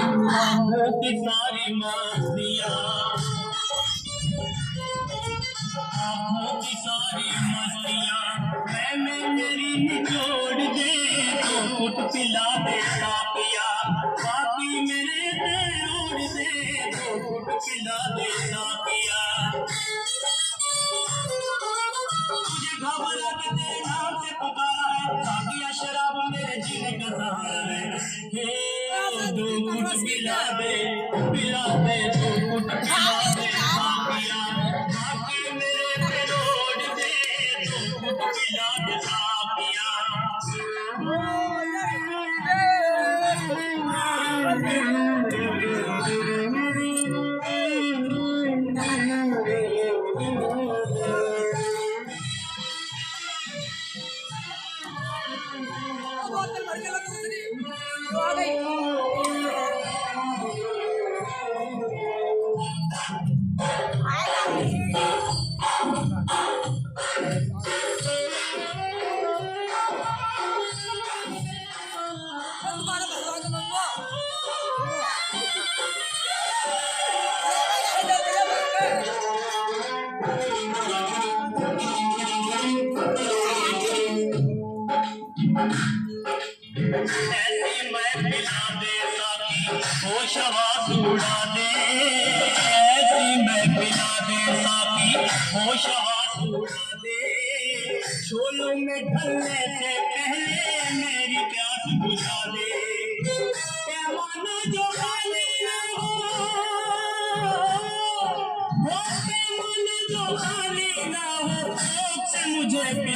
आँखों की सारी मस्तियाँ, आँखों की सारी मस्तियाँ मैं मेरी निचोड़ दे तो कुछ पिला दे सापिया, बाकी मेरे तोड़ दे तो कुछ पिला दे सापिया। तुझे घबरा के तेरे नाम से पुकारा है, सापिया शराब मेरे जीने का सहारा है। हे दो कुछ पिला दे तो कुछ पिला दे सापिया, बाकी मेरे तोड़ दे तो कुछ पिला दे सापिया। ऐसी मैं पिला दे साकी होश आवाज़ उड़ा दे, ऐसी मैं पिला दे साकी होश आवाज़ उड़ा दे, शोलों में ढलने से पहले मेरी प्यास बुझा दे, पैमाना जो खाने हो